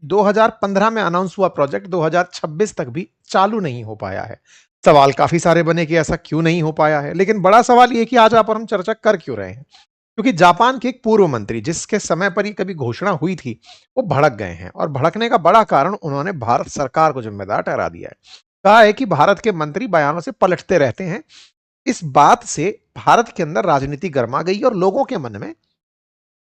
2015 में अनाउंस हुआ प्रोजेक्ट 2026 तक भी चालू नहीं हो पाया है। सवाल काफी सारे बने कि ऐसा क्यों नहीं हो पाया है, लेकिन बड़ा सवाल यह कि आज आप और हम चर्चा कर क्यों रहे हैं, क्योंकि जापान के एक पूर्व मंत्री जिसके समय पर ही कभी घोषणा हुई थी, वो भड़क गए हैं और भड़कने का बड़ा कारण उन्होंने भारत सरकार को जिम्मेदार ठहरा दिया है। कहा है कि भारत के मंत्री बयानों से पलटते रहते हैं। इस बात से भारत के अंदर राजनीति गर्मा गई और लोगों के मन में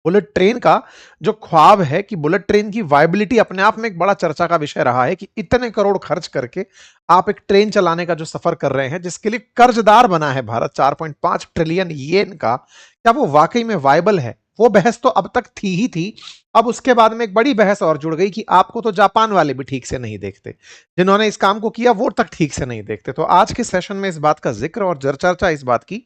बुलेट ट्रेन का जो ख्वाब है कि बुलेट ट्रेन की वायबिलिटी अपने आप में एक बड़ा चर्चा का विषय रहा है कि इतने करोड़ खर्च करके आप एक ट्रेन चलाने का जो सफर कर रहे हैं, जिसके लिए कर्जदार बना है भारत 4.5 ट्रिलियन येन का, क्या वो वाकई में वायबल है? वो बहस तो अब तक थी ही थी। अब उसके बाद में एक बड़ी बहस और जुड़ गई कि आपको तो जापान वाले भी ठीक से नहीं देखते, जिन्होंने इस काम को किया वो तक ठीक से नहीं देखते। तो आज के सेशन में इस बात का जिक्र और चर्चा इस बात की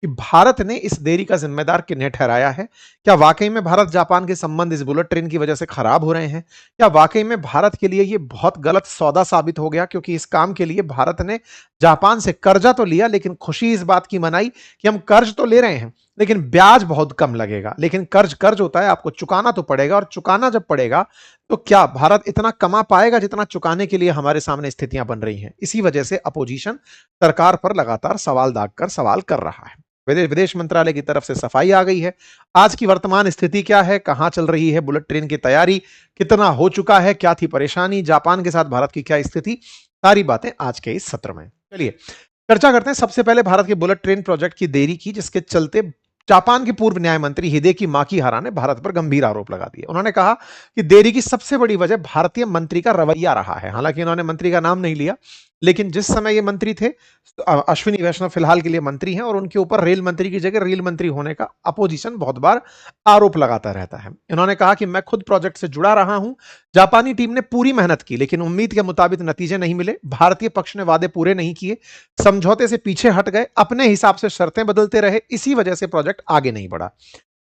कि भारत ने इस देरी का जिम्मेदार किन्हें ठहराया है। क्या वाकई में भारत जापान के संबंध इस बुलेट ट्रेन की वजह से खराब हो रहे हैं? क्या वाकई में भारत के लिए यह बहुत गलत सौदा साबित हो गया, क्योंकि इस काम के लिए भारत ने जापान से कर्जा तो लिया, लेकिन खुशी इस बात की मनाई कि हम कर्ज तो ले रहे हैं लेकिन ब्याज बहुत कम लगेगा। लेकिन कर्ज कर्ज होता है, आपको चुकाना तो पड़ेगा, और चुकाना जब पड़ेगा तो क्या भारत इतना कमा पाएगा जितना चुकाने के लिए हमारे सामने स्थितियां बन रही हैं? इसी वजह से अपोजिशन सरकार पर लगातार सवाल दागकर सवाल कर रहा है। विदेश मंत्रालय की तरफ से सफाई आ गई है। आज की वर्तमान स्थिति क्या है, कहां चल रही है बुलेट ट्रेन की तैयारी, कितना हो चुका है, क्या थी परेशानी, जापान के साथ भारत की क्या स्थिति, सारी बातें आज के इस सत्र में चलिए चर्चा करते हैं। सबसे पहले भारत के बुलेट ट्रेन प्रोजेक्ट की देरी की, जिसके चलते जापान के पूर्व न्याय मंत्री हिदेकी माकीहारा ने भारत पर गंभीर आरोप लगा दिए। उन्होंने कहा कि देरी की सबसे बड़ी वजह भारतीय मंत्री का रवैया रहा है। हालांकि इन्होंने मंत्री का नाम नहीं लिया, लेकिन जिस समय ये मंत्री थे, अश्विनी वैष्णव फिलहाल के लिए मंत्री हैं, और उनके ऊपर रेल मंत्री की जगह रेल मंत्री होने का अपोजिशन बहुत बार आरोप लगाता रहता है। इन्होंने कहा कि मैं खुद प्रोजेक्ट से जुड़ा रहा हूं, जापानी टीम ने पूरी मेहनत की लेकिन उम्मीद के मुताबिक नतीजे नहीं मिले, भारतीय पक्ष ने वादे पूरे नहीं किए, समझौते से पीछे हट गए, अपने हिसाब से शर्तें बदलते रहे, इसी वजह से प्रोजेक्ट आगे नहीं बढ़ा।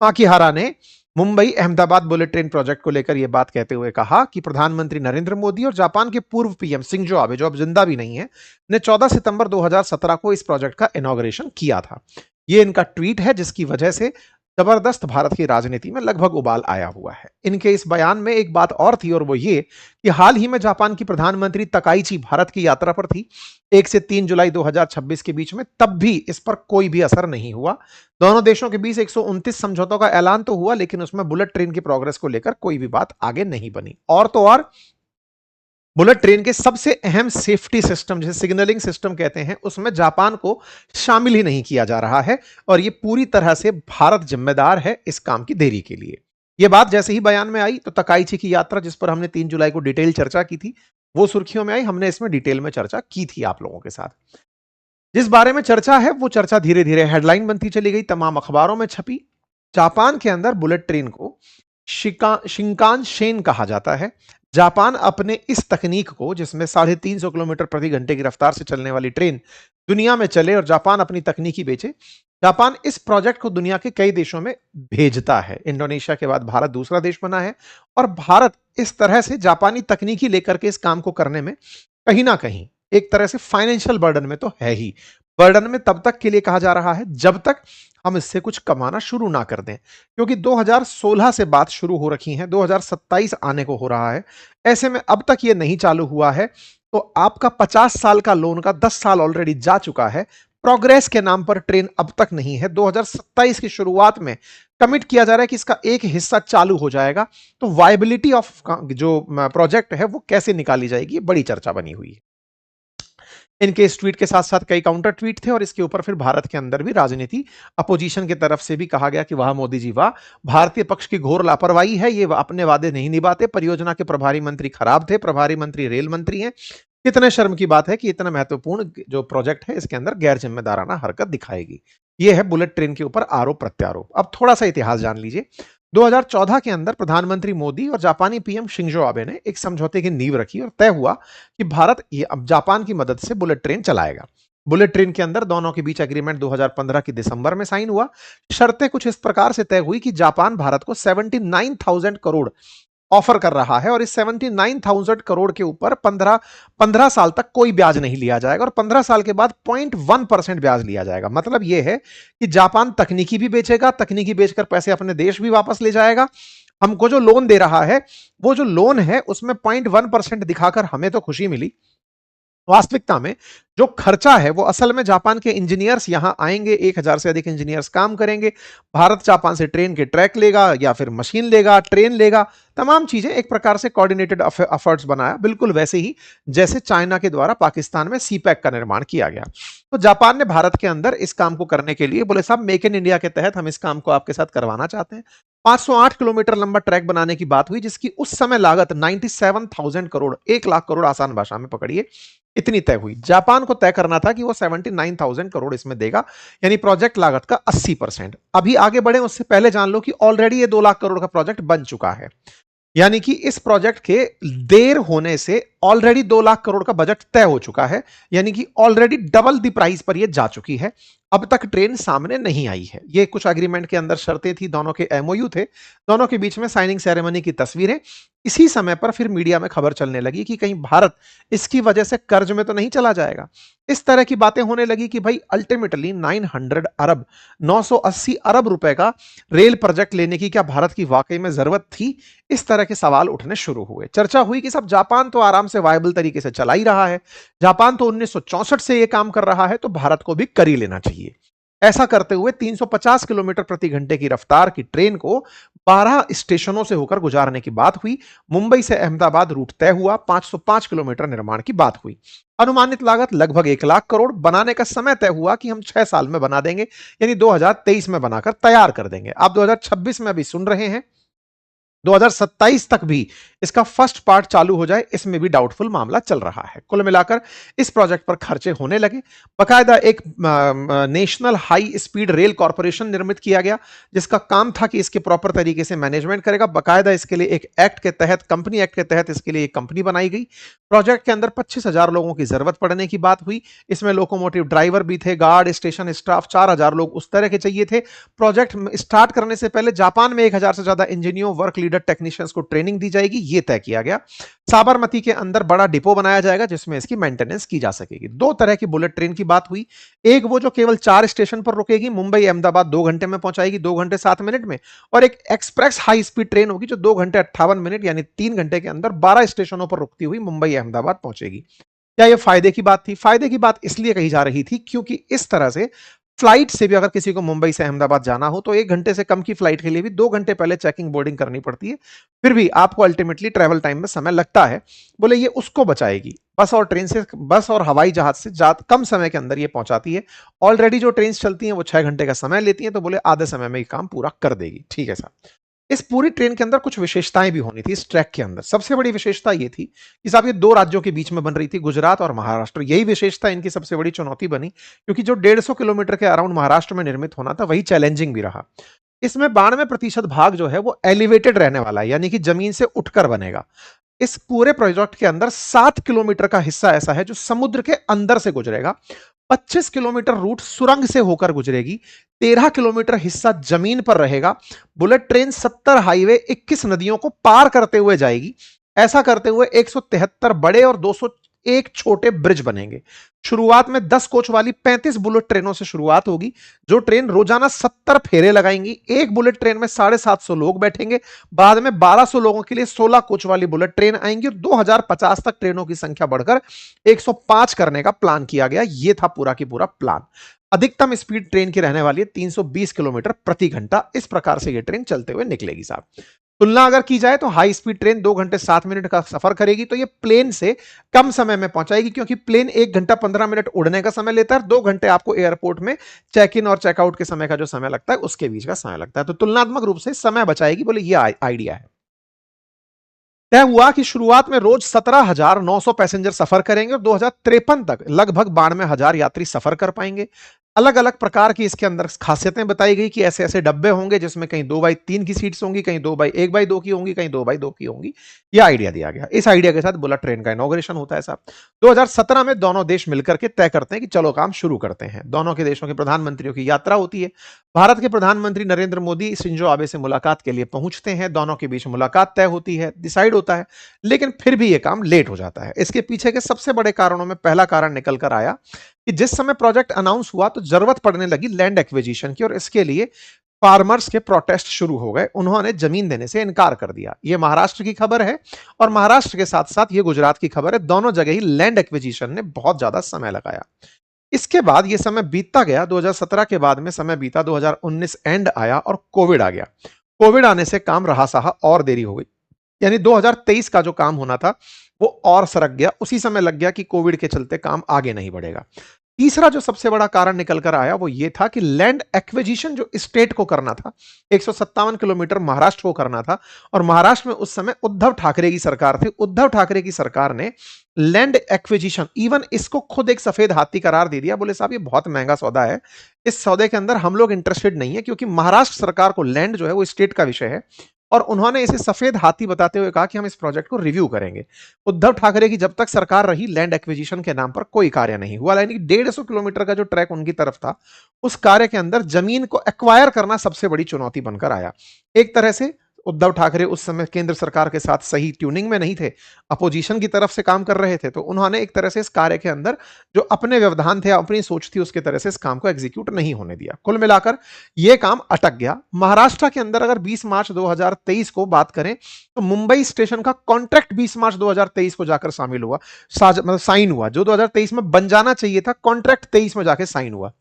माकीहारा ने Mumbai Ahmedabad bullet train project को लेकर यह बात कहते हुए कहा कि प्रधानमंत्री नरेंद्र मोदी और जापान के पूर्व पीएम शिंजो आबे, जो अब जिंदा भी नहीं है, ने 14 सितंबर 2017 को इस प्रोजेक्ट का इनॉग्रेशन किया था। यह इनका ट्वीट है जिसकी वजह से जबरदस्त भारत की राजनीति में लगभग उबाल आया हुआ है। इनके इस बयान में एक बात और थी, और वो ये कि हाल ही में जापान की प्रधानमंत्री तकाइची भारत की यात्रा पर थी 1 से 3 जुलाई 2026 के बीच में, तब भी इस पर कोई भी असर नहीं हुआ। दोनों देशों के बीच 129 समझौतों का ऐलान तो हुआ, लेकिन उसमें बुलेट ट्रेन की प्रोग्रेस को लेकर कोई भी बात आगे नहीं बनी। और तो और बुलेट ट्रेन के सबसे अहम सेफ्टी सिस्टम, जिसे सिग्नलिंग सिस्टम कहते हैं, उसमें जापान को शामिल ही नहीं किया जा रहा है, और यह पूरी तरह से भारत जिम्मेदार है इस काम की देरी के लिए। यह बात जैसे ही बयान में आई तो तकाइची की यात्रा, जिस पर हमने 3 जुलाई को डिटेल चर्चा की थी, वो सुर्खियों में आई। हमने इसमें डिटेल में चर्चा की थी आप लोगों के साथ। जिस बारे में चर्चा है वो चर्चा धीरे धीरे हेडलाइन बनती चली गई, तमाम अखबारों में छपी। जापान के अंदर बुलेट ट्रेन को शिंकानशेन कहा जाता है। जापान अपने इस तकनीक को, जिसमें 350 किलोमीटर प्रति घंटे की रफ्तार से चलने वाली ट्रेन दुनिया में चले और जापान अपनी तकनीकी बेचे, जापान इस प्रोजेक्ट को दुनिया के कई देशों में भेजता है। इंडोनेशिया के बाद भारत दूसरा देश बना है, और भारत इस तरह से जापानी तकनीकी लेकर के इस काम को करने में कहीं ना कहीं एक तरह से फाइनेंशियल बर्डन में तो है ही। बर्डन में तब तक के लिए कहा जा रहा है जब तक हम इससे कुछ कमाना शुरू ना कर दें, क्योंकि 2016 से बात शुरू हो रखी है, 2027 आने को हो रहा है। ऐसे में अब तक ये नहीं चालू हुआ है, तो आपका 50 साल का लोन का 10 साल ऑलरेडी जा चुका है। प्रोग्रेस के नाम पर ट्रेन अब तक नहीं है। 2027 की शुरुआत में कमिट किया जा रहा है कि इसका एक हिस्सा चालू हो जाएगा, तो वायबिलिटी ऑफ जो प्रोजेक्ट है वो कैसे निकाली जाएगी, बड़ी चर्चा बनी हुई है। इनके इस ट्वीट के साथ साथ कई काउंटर ट्वीट थे, और इसके ऊपर फिर भारत के अंदर भी राजनीति, अपोजिशन की तरफ से भी कहा गया कि वाह मोदी जी वाह, भारतीय पक्ष की घोर लापरवाही है, ये अपने वादे नहीं निभाते, परियोजना के प्रभारी मंत्री खराब थे, प्रभारी मंत्री रेल मंत्री हैं। कितने शर्म की बात है कि इतना महत्वपूर्ण जो प्रोजेक्ट है इसके अंदर गैर जिम्मेदाराना हरकत दिखाएगी। यह है बुलेट ट्रेन के ऊपर आरोप प्रत्यारोप। अब थोड़ा सा इतिहास जान लीजिए। 2014 के अंदर प्रधानमंत्री मोदी और जापानी पीएम शिंजो आबे ने एक समझौते की नींव रखी, और तय हुआ कि भारत अब जापान की मदद से बुलेट ट्रेन चलाएगा। बुलेट ट्रेन के अंदर दोनों के बीच एग्रीमेंट 2015 की दिसंबर में साइन हुआ। शर्तें कुछ इस प्रकार से तय हुई कि जापान भारत को 79,000 करोड़ ऑफर कर रहा है, और इस 79,000 करोड़ के ऊपर 15 साल तक कोई ब्याज नहीं लिया जाएगा, और 15 साल के बाद 0.1% ब्याज लिया जाएगा। मतलब यह है कि जापान तकनीकी भी बेचेगा, तकनीकी बेचकर पैसे अपने देश भी वापस ले जाएगा, हमको जो लोन दे रहा है, वो जो लोन है उसमें 0.1% दिखाकर हमें तो खुशी मिली। वास्तविकता में जो खर्चा है वो असल में जापान के इंजीनियर्स यहां आएंगे, 1000 से अधिक इंजीनियर्स काम करेंगे। भारत जापान से ट्रेन के ट्रैक लेगा या फिर मशीन लेगा, ट्रेन लेगा, तमाम चीजें एक प्रकार से कोऑर्डिनेटेड एफर्ट्स बनाया, बिल्कुल वैसे ही जैसे चाइना के द्वारा पाकिस्तान में सीपैक का निर्माण किया गया। तो जापान ने भारत के अंदर इस काम को करने के लिए बोले, साहब मेक इन इंडिया के तहत हम इस काम को आपके साथ करवाना चाहते हैं। 508 किलोमीटर लंबा ट्रैक बनाने की बात हुई, जिसकी उस समय लागत 97,000 करोड़, 1 लाख करोड़ आसान भाषा में पकड़िए, इतनी तय हुई। जापान को तय करना था कि वो 79,000 करोड़ इसमें देगा, यानी प्रोजेक्ट लागत का 80%। अभी आगे बढ़े उससे पहले जान लो कि ऑलरेडी ये 2 लाख करोड़ का प्रोजेक्ट बन चुका है, यानी कि इस प्रोजेक्ट के देर होने से ऑलरेडी 2 लाख करोड़ का बजट तय हो चुका है, यानी कि ऑलरेडी डबल द प्राइस पर यह जा चुकी है। अब तक ट्रेन सामने नहीं आई है। ये कुछ एग्रीमेंट के अंदर शर्तें थी, दोनों के एमओयू थे, दोनों के बीच में साइनिंग सेरेमनी की तस्वीरें। इसी समय पर फिर मीडिया में खबर चलने लगी कि कहीं भारत इसकी वजह से कर्ज में तो नहीं चला जाएगा। इस तरह की बातें होने लगी कि भाई अल्टीमेटली 900 अरब 980 अरब रुपए का रेल प्रोजेक्ट लेने की क्या भारत की वाकई में जरूरत थी? इस तरह के सवाल उठने शुरू हुए। चर्चा हुई कि सब जापान तो आराम से वायबल तरीके से चला ही रहा है, जापान तो 1964 से यह काम कर रहा है, तो भारत को भी कर ही लेना चाहिए। ऐसा करते हुए 350 किलोमीटर प्रति घंटे की रफ्तार की ट्रेन को 12 स्टेशनों से होकर गुजारने की बात हुई। मुंबई से अहमदाबाद रूट तय हुआ। 505 किलोमीटर निर्माण की बात हुई। अनुमानित लागत लगभग 1 लाख करोड़। बनाने का समय तय हुआ कि हम 6 साल में बना देंगे, यानी 2023 में बनाकर तैयार कर देंगे। आप 2026 में अभी सुन रहे हैं, 2027 तक भी इसका फर्स्ट पार्ट चालू हो जाए, इसमें भी डाउटफुल मामला चल रहा है। कुल मिलाकर इस प्रोजेक्ट पर खर्चे होने लगे। बकायदा एक national high speed rail corporation निर्मित किया गया, जिसका काम था कि इसके प्रॉपर तरीके से मैनेजमेंट करेगा। बकायदा इसके लिए एक एक्ट के तहत, कंपनी एक्ट के तहत इसके लिए एक कंपनी बनाई गई। प्रोजेक्ट के अंदर 25,000 लोगों की जरूरत पड़ने की बात हुई। इसमें लोकोमोटिव ड्राइवर भी थे, गार्ड, स्टेशन स्टाफ, 4,000 लोग उस तरह के चाहिए थे। प्रोजेक्ट स्टार्ट करने से पहले जापान में 1,000 से ज्यादा इंजीनियरों, वर्क लीडर, टेक्नीशियंस को ट्रेनिंग दी जाएगी, यह तय किया गया। साबरमती के अंदर बड़ा डिपो बनाया जाएगा जिसमें इसकी मेंटेनेंस की जा सकेगी। 2 तरह की बुलेट ट्रेन की बात हुई। एक वो जो केवल 4 स्टेशन पर रुकेगी, मुंबई अहमदाबाद 2 घंटे में पहुंचाएगी, 2 घंटे 7 मिनट में। और एक एक्सप्रेस हाई स्पीड ट्रेन होगी जो 2 घंटे 58 मिनट यानी 3 घंटे के अंदर 12 स्टेशनों पर रुकती हुई मुंबई अहमदाबाद पहुंचेगी। क्या यह फायदे की बात थी? फायदे की बात इसलिए कही जा रही थी क्योंकि इस तरह से फ्लाइट से भी अगर किसी को मुंबई से अहमदाबाद जाना हो तो 1 घंटे से कम की फ्लाइट के लिए भी 2 घंटे पहले चेकिंग बोर्डिंग करनी पड़ती है, फिर भी आपको अल्टीमेटली ट्रेवल टाइम में समय लगता है। बोले ये उसको बचाएगी। बस और हवाई जहाज से कम समय के अंदर ये पहुंचाती है। ऑलरेडी जो ट्रेन चलती हैं वो 6 घंटे का समय लेती हैं, तो बोले आधे समय में ये काम पूरा कर देगी। ठीक है साहब। इस पूरी ट्रेन के अंदर कुछ विशेषताएं भी होनी थी। इस ट्रैक के अंदर सबसे बड़ी विशेषता यह थी कि साहब ये 2 राज्यों के बीच में बन रही थी, गुजरात और महाराष्ट्र। यही विशेषता इनकी सबसे बड़ी चुनौती बनी, क्योंकि जो 150 किलोमीटर के अराउंड महाराष्ट्र में निर्मित होना था वही चैलेंजिंग भी रहा। इसमें 92% भाग जो है वो एलिवेटेड रहने वाला है, यानी कि जमीन से उठकर बनेगा। इस पूरे प्रोजेक्ट के अंदर 7 किलोमीटर का हिस्सा ऐसा है जो समुद्र के अंदर से गुजरेगा। 25 किलोमीटर रूट सुरंग से होकर गुजरेगी। 13 किलोमीटर हिस्सा जमीन पर रहेगा। बुलेट ट्रेन 70 हाईवे 21 नदियों को पार करते हुए जाएगी। ऐसा करते हुए 173 बड़े और 201 छोटे ब्रिज बनेंगे। शुरुआत में 10 कोच वाली 35 बुलेट ट्रेनों से शुरुआत होगी, जो ट्रेन रोजाना 70 फेरे लगाएंगी। एक बुलेट ट्रेन में 750 लोग बैठेंगे। बाद में 1200 लोगों के लिए 16 कोच वाली बुलेट ट्रेन आएंगी और 2050 तक ट्रेनों की संख्या बढ़कर 105 करने का प्लान किया गया। यह था पूरा की पूरा प्लान। अधिकतम स्पीड ट्रेन की रहने वाली है 320 किलोमीटर प्रति घंटा। इस प्रकार से यह ट्रेन चलते हुए निकलेगी साहब। तुलना अगर की जाए तो हाई स्पीड ट्रेन 2 घंटे 7 मिनट का सफर करेगी, तो ये प्लेन से कम समय में पहुंचाएगी, क्योंकि प्लेन 1 घंटा 15 मिनट उड़ने का समय लेता है, 2 घंटे आपको एयरपोर्ट में चेक इन और चेकआउट के समय का जो समय लगता है उसके बीच का समय लगता है। तो तुलनात्मक रूप से समय बचाएगी। बोले ये आइडिया है। तय हुआ कि शुरुआत में रोज 17,900 पैसेंजर सफर करेंगे और 2053 तक लगभग 92,000 यात्री सफर कर पाएंगे। अलग अलग प्रकार की इसके अंदर खासियतें बताई गई कि ऐसे ऐसे डब्बे होंगे जिसमें कहीं 2x3 की सीट्स होंगी, कहीं 1x2 की होंगी, कहीं 2x2 की होंगी। यह आइडिया दिया गया। इस आइडिया के साथ बुलेट ट्रेन का इनॉग्रेशन होता है साहब। 2017 में दोनों देश मिलकर के तय करते हैं कि चलो काम शुरू करते हैं। दोनों के देशों के प्रधानमंत्रियों की यात्रा होती है। भारत के प्रधानमंत्री नरेंद्र मोदी शिंजो आबे से मुलाकात के लिए पहुंचते हैं। दोनों के बीच मुलाकात तय होती है, डिसाइड होता है, लेकिन फिर भी यह काम लेट हो जाता है। इसके पीछे के सबसे बड़े कारणों में पहला कारण निकल कर आया कि जिस समय प्रोजेक्ट अनाउंस हुआ तो जरूरत पड़ने लगी लैंड एक्विजिशन की, और इसके लिए फार्मर्स के प्रोटेस्ट शुरू हो गए, उन्होंने जमीन देने से इनकार कर दिया। ये महाराष्ट्र की खबर है और महाराष्ट्र के साथ साथ ये गुजरात की खबर है। दोनों जगह ही लैंड एक्विजिशन ने बहुत ज्यादा समय लगाया। इसके बाद ये समय बीतता गया, 2017 के बाद में समय बीता, 2019 एंड आया और कोविड आ गया। कोविड आने से काम रहा सहा और देरी हो गई, यानी 2023 का जो काम होना था वो और सरक गया। उसी समय लग गया कि कोविड के चलते काम आगे नहीं बढ़ेगा। तीसरा जो सबसे बड़ा कारण निकल कर आया वो ये था कि लैंड एक्विजिशन जो स्टेट को करना था, 157 किलोमीटर महाराष्ट्र को करना था, और महाराष्ट्र में उस समय उद्धव ठाकरे की सरकार थी। उद्धव ठाकरे की सरकार ने लैंड एक्विजिशन, इवन इसको खुद एक सफेद हाथी करार दे दिया। बोले साहब ये बहुत महंगा सौदा है, इस सौदे के अंदर हम लोग इंटरेस्टेड नहीं है, क्योंकि महाराष्ट्र सरकार को लैंड जो है वो स्टेट का विषय है। और उन्होंने इसे सफेद हाथी बताते हुए कहा कि हम इस प्रोजेक्ट को रिव्यू करेंगे। उद्धव ठाकरे की जब तक सरकार रही, लैंड एक्विजिशन के नाम पर कोई कार्य नहीं हुआ, यानी 150 किलोमीटर का जो ट्रैक उनकी तरफ था, उस कार्य के अंदर जमीन को एक्वायर करना सबसे बड़ी चुनौती बनकर आया। एक तरह से उद्धव ठाकरे उस समय केंद्र सरकार के साथ सही ट्यूनिंग में नहीं थे, अपोजिशन की तरफ से काम कर रहे थे, तो उन्होंने एक तरह से इस कार्य के अंदर जो अपने व्यवधान थे, अपनी सोच थी, उसके तरह से इस काम को एग्जीक्यूट नहीं होने दिया। कुल मिलाकर यह काम अटक गया। महाराष्ट्र के अंदर अगर 20 मार्च 2023 को बात करें तो मुंबई स्टेशन का कॉन्ट्रैक्ट 20 मार्च 2023 को जाकर शामिल हुआ, मतलब साइन हुआ। जो 2023 में बन जाना चाहिए था, कॉन्ट्रैक्ट 23 में जाकर साइन हुआ।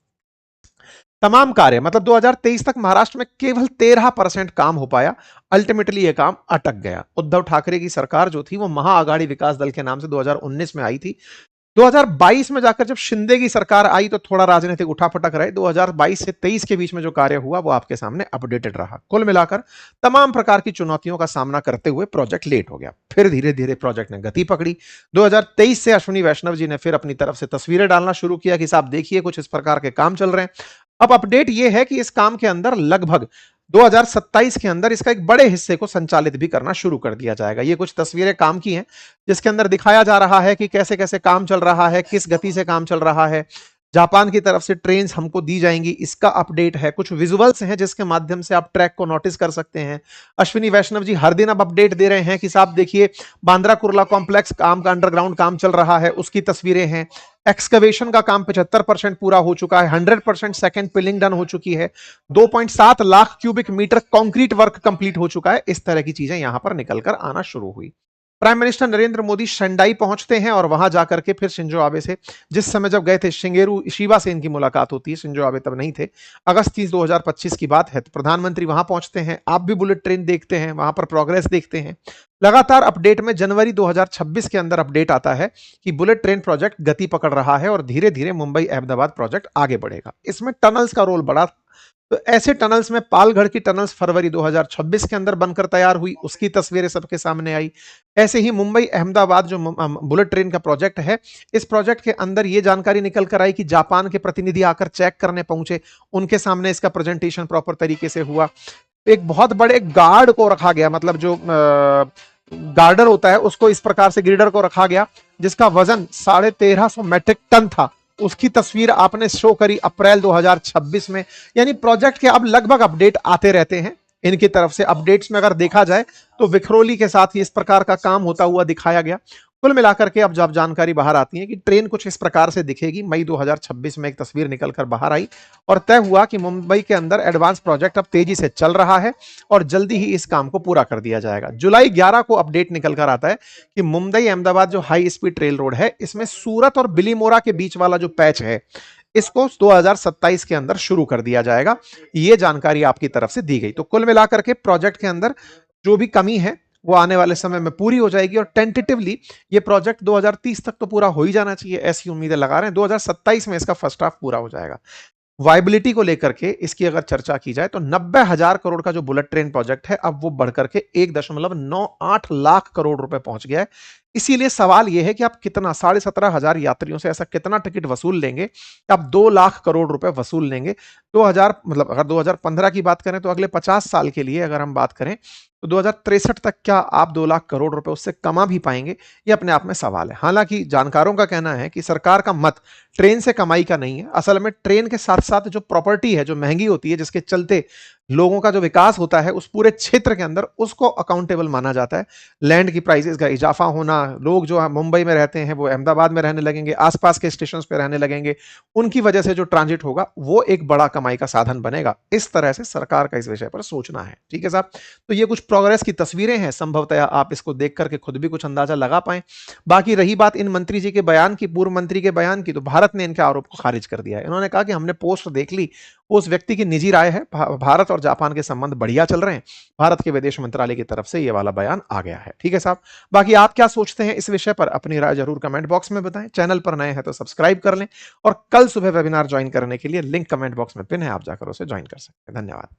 तमाम कार्य, मतलब 2023 तक महाराष्ट्र में केवल 13% काम हो पाया। अल्टीमेटली यह काम अटक गया। उद्धव ठाकरे की सरकार जो थी वो महाआघाड़ी विकास दल के नाम से 2019 में आई थी। 2022 में जाकर जब शिंदे की सरकार आई तो थोड़ा राजनीतिक उठापटक रहे। 2022 से 23 के बीच में जो कार्य हुआ वो आपके सामने अपडेटेड रहा। कुल मिलाकर तमाम प्रकार की चुनौतियों का सामना करते हुए प्रोजेक्ट लेट हो गया। फिर धीरे धीरे प्रोजेक्ट ने गति पकड़ी। 2023 से अश्विनी वैष्णव जी ने फिर अपनी तरफ से तस्वीरें डालना शुरू किया कि साहब देखिए कुछ इस प्रकार के काम चल रहे हैं। अब अपडेट यह है कि इस काम के अंदर लगभग 2027 के अंदर इसका एक बड़े हिस्से को संचालित भी करना शुरू कर दिया जाएगा। ये कुछ तस्वीरें काम की हैं जिसके अंदर दिखाया जा रहा है कि कैसे कैसे काम चल रहा है, किस गति से काम चल रहा है। जापान की तरफ से ट्रेन हमको दी जाएंगी, इसका अपडेट है। कुछ विजुअल्स हैं जिसके माध्यम से आप ट्रैक को नोटिस कर सकते हैं। अश्विनी वैष्णव जी हर दिन अब अपडेट दे रहे हैं कि साहब देखिए बांद्रा कुर्ला कॉम्प्लेक्स काम का अंडरग्राउंड काम चल रहा है, उसकी तस्वीरें हैं। एक्सकवेशन का काम 75% पूरा हो चुका है, 100% सेकंड पिलिंग डन हो चुकी है, 2.7 lakh cubic metre concrete work complete हो चुका है। इस तरह की चीजें यहां पर निकलकर आना शुरू हुई। प्राइम मिनिस्टर नरेंद्र मोदी शेंडाई पहुंचते हैं और वहां जाकर के फिर शिंजो आबे से, जिस समय जब गए थे शिंगेरू शिवा से इनकी मुलाकात होती है, शिंजो आबे तब नहीं थे, अगस्त 30 2025 की बात है। तो प्रधानमंत्री वहां पहुंचते हैं, आप भी बुलेट ट्रेन देखते हैं, वहां पर प्रोग्रेस देखते हैं। लगातार अपडेट में जनवरी 2026 के अंदर अपडेट आता है कि बुलेट ट्रेन प्रोजेक्ट गति पकड़ रहा है और धीरे धीरे मुंबई अहमदाबाद प्रोजेक्ट आगे बढ़ेगा। इसमें टनल्स का रोल बड़ा, तो ऐसे टनल्स में पालगढ़ की टनल्स फरवरी 2026 के अंदर बनकर तैयार हुई, उसकी तस्वीरें सबके सामने आई। ऐसे ही मुंबई अहमदाबाद जो बुलेट ट्रेन का प्रोजेक्ट है, इस प्रोजेक्ट के अंदर ये जानकारी निकल कर आई कि जापान के प्रतिनिधि आकर चेक करने पहुंचे, उनके सामने इसका प्रेजेंटेशन प्रॉपर तरीके से हुआ। एक बहुत बड़े गार्ड को रखा गया, मतलब जो गार्डर होता है उसको इस प्रकार से ग्रीडर को रखा गया जिसका वजन 1350 मेट्रिक टन था। उसकी तस्वीर आपने शो करी अप्रैल 2026 में। यानी प्रोजेक्ट के अब लगभग अपडेट आते रहते हैं इनकी तरफ से। अपडेट्स में अगर देखा जाए तो विखरोली के साथ ही इस प्रकार का काम होता हुआ दिखाया गया। कुल मिलाकर के अब जब जानकारी बाहर आती है कि ट्रेन कुछ इस प्रकार से दिखेगी, मई 2026 में एक तस्वीर निकलकर बाहर आई और तय हुआ कि मुंबई के अंदर एडवांस प्रोजेक्ट अब तेजी से चल रहा है और जल्दी ही इस काम को पूरा कर दिया जाएगा। जुलाई 11 को अपडेट निकलकर आता है कि मुंबई अहमदाबाद जो हाई स्पीड रेल रोड है, इसमें सूरत और बिलीमोरा के बीच वाला जो पैच है, इसको 2027 के अंदर शुरू कर दिया जाएगा। ये जानकारी आपकी तरफ से दी गई। तो कुल मिलाकर के प्रोजेक्ट के अंदर जो भी कमी है वो आने वाले समय में पूरी हो जाएगी और टेंटेटिवली ये प्रोजेक्ट 2030 तक तो पूरा हो ही जाना चाहिए, ऐसी उम्मीदें लगा रहे हैं। 2027 में इसका फर्स्ट हाफ पूरा हो जाएगा। वायबिलिटी को लेकर के इसकी अगर चर्चा की जाए तो 90,000 करोड़ का जो बुलेट ट्रेन प्रोजेक्ट है, अब वो बढ़कर के 1.98 लाख करोड़ रुपए पहुंच गया है। इसीलिए सवाल यह है कि आप कितना 17,500 यात्रियों से ऐसा कितना टिकट वसूल लेंगे कि आप 2 लाख करोड़ रुपए वसूल लेंगे। 2000 मतलब अगर 2015 की बात करें तो अगले 50 साल के लिए अगर हम बात करें तो 2063 तक क्या आप 2 लाख करोड़ रुपए उससे कमा भी पाएंगे, ये अपने आप में सवाल है। हालांकि जानकारों का कहना है कि सरकार का मत ट्रेन से कमाई का नहीं है। असल में ट्रेन के साथ साथ जो प्रॉपर्टी है जो महंगी होती है, जिसके चलते लोगों का जो विकास होता है उस पूरे क्षेत्र के अंदर, उसको अकाउंटेबल माना जाता है। लैंड की प्राइसेस का इजाफा होना, हाँ, लोग जो मुंबई में रहते हैं वो अहमदाबाद में रहने लगेंगे, आसपास के स्टेशंस पे रहने लगेंगे। उनकी वजह से जो ट्रांजिट होगा वो एक बड़ा कमाई का साधन बनेगा। इस तरह से सरकार का इस विषय पर सोचना है। ठीक है साहब? तो ये कुछ प्रोग्रेस की तस्वीरें हैं, संभवतः आप इसको देख कर के खुद भी कुछ अंदाजा लगा पाएँ। बाकी रही बात इन मंत्री जी के बयान की, पूर्व मंत्री के बयान की, तो भारत ने इनके आरोप को खारिज कर दिया है। इन्होंने कहा कि हमने पोस्ट देख ली, वो उस व्यक्ति की निजी राय है। भारत और जापान के संबंध बढ़िया चल रहे हैं। भारत के विदेश मंत्रालय की तरफ से ये वाला बयान आ गया है। ठीक है साहब? बाकी आप क्या सोचते हैं इस विषय पर? अपनी राय जरूर कमेंट बॉक्स में बताएं। चैनल पर नए हैं तो सब्सक्राइब कर लें और कल सुबह वेबिनार ज्वाइन करने के लिए लिंक कमेंट बॉक्स में पिन है, आप जाकर उसे ज्वाइन कर सकते हैं। धन्यवाद।